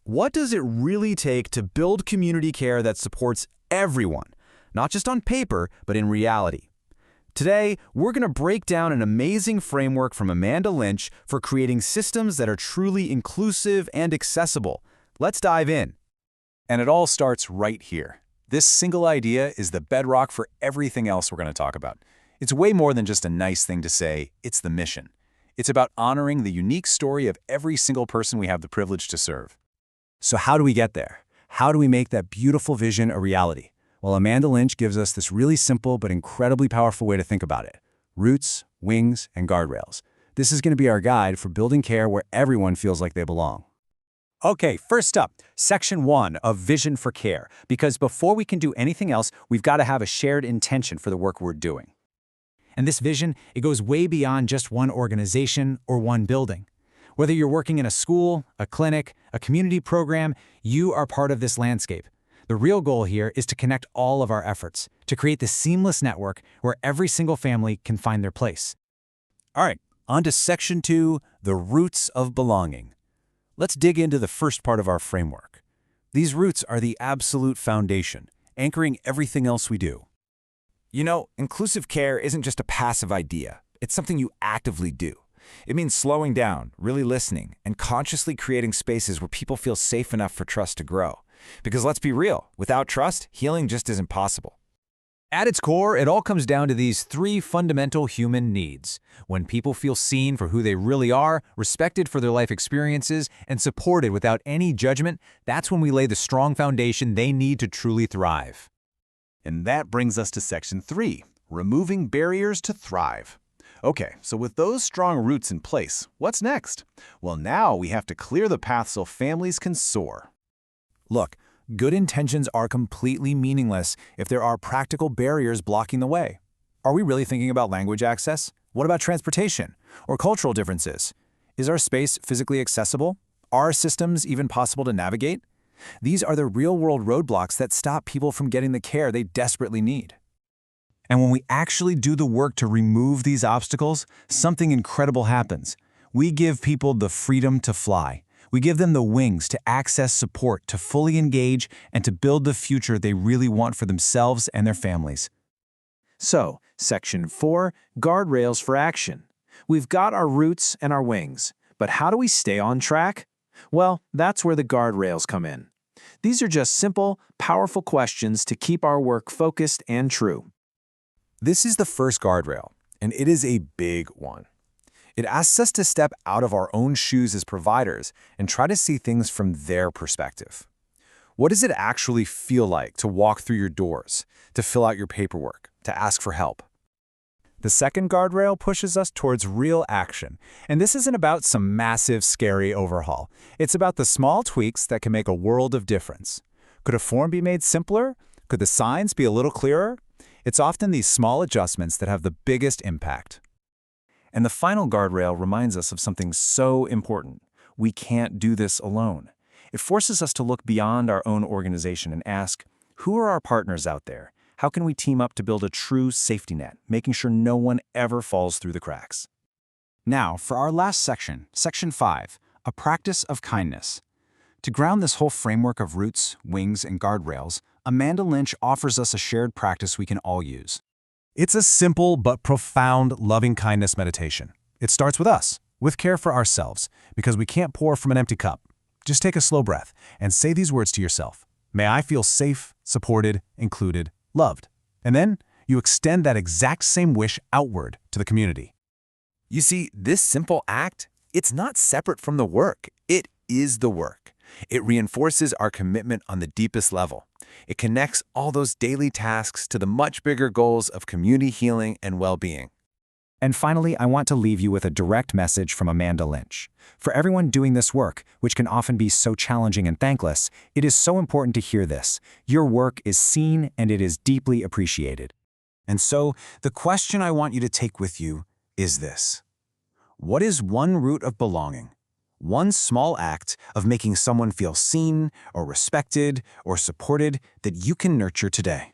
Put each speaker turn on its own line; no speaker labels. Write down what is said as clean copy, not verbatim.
What does it really take to build community care that supports everyone, not just on paper, but in reality? Today, we're going to break down an amazing framework from Amanda Lynch for creating systems that are truly inclusive and accessible. Let's dive in.
And it all starts right here. This single idea is the bedrock for everything else we're going to talk about. It's way more than just a nice thing to say, it's the mission. It's about honoring the unique story of every single person we have the privilege to serve.
So how do we get there? How do we make that beautiful vision a reality? Well, Amanda Lynch gives us this really simple but incredibly powerful way to think about it. Roots, wings, and guardrails. This is going to be our guide for building care where everyone feels like they belong.
Okay, first up, Section 1 of Vision for Care, because before we can do anything else, we've got to have a shared intention for the work we're doing. And this vision, it goes way beyond just one organization or one building. Whether you're working in a school, a clinic, a community program, you are part of this landscape. The real goal here is to connect all of our efforts, to create this seamless network where every single family can find their place.
All right, on to Section 2, the roots of belonging. Let's dig into the first part of our framework. These roots are the absolute foundation, anchoring everything else we do.
You know, inclusive care isn't just a passive idea. It's something you actively do. It means slowing down, really listening, and consciously creating spaces where people feel safe enough for trust to grow. Because let's be real, without trust, healing just isn't possible.
At its core, it all comes down to these three fundamental human needs. When people feel seen for who they really are, respected for their life experiences, and supported without any judgment, that's when we lay the strong foundation they need to truly thrive.
And that brings us to Section 3, removing barriers to thrive. Okay, so with those strong roots in place, what's next? Well, now we have to clear the path so families can soar.
Look, good intentions are completely meaningless if there are practical barriers blocking the way. Are we really thinking about language access? What about transportation or cultural differences? Is our space physically accessible? Are our systems even possible to navigate? These are the real-world roadblocks that stop people from getting the care they desperately need. And when we actually do the work to remove these obstacles, something incredible happens. We give people the freedom to fly. We give them the wings to access support, to fully engage, and to build the future they really want for themselves and their families.
So, Section 4, Guardrails for Action. We've got our roots and our wings, but how do we stay on track? Well, that's where the guardrails come in. These are just simple, powerful questions to keep our work focused and true.
This is the first guardrail, and it is a big one. It asks us to step out of our own shoes as providers and try to see things from their perspective. What does it actually feel like to walk through your doors, to fill out your paperwork, to ask for help?
The second guardrail pushes us towards real action, and this isn't about some massive, scary overhaul. It's about the small tweaks that can make a world of difference. Could a form be made simpler? Could the signs be a little clearer? It's often these small adjustments that have the biggest impact.
And the final guardrail reminds us of something so important. We can't do this alone. It forces us to look beyond our own organization and ask, who are our partners out there? How can we team up to build a true safety net, making sure no one ever falls through the cracks?
Now, for our last section, Section 5, a practice of kindness. To ground this whole framework of roots, wings, and guardrails, Amanda Lynch offers us a shared practice we can all use. It's a simple but profound loving-kindness meditation. It starts with us, with care for ourselves, because we can't pour from an empty cup. Just take a slow breath and say these words to yourself. May I feel safe, supported, included, loved. And then you extend that exact same wish outward to the community.
You see, this simple act, it's not separate from the work. It is the work. It reinforces our commitment on the deepest level. It connects all those daily tasks to the much bigger goals of community healing and well-being.
And finally, I want to leave you with a direct message from Amanda Lynch. For everyone doing this work, which can often be so challenging and thankless, it is so important to hear this. Your work is seen and it is deeply appreciated. And so, the question I want you to take with you is this. What is one root of belonging? One small act of making someone feel seen or respected or supported that you can nurture today?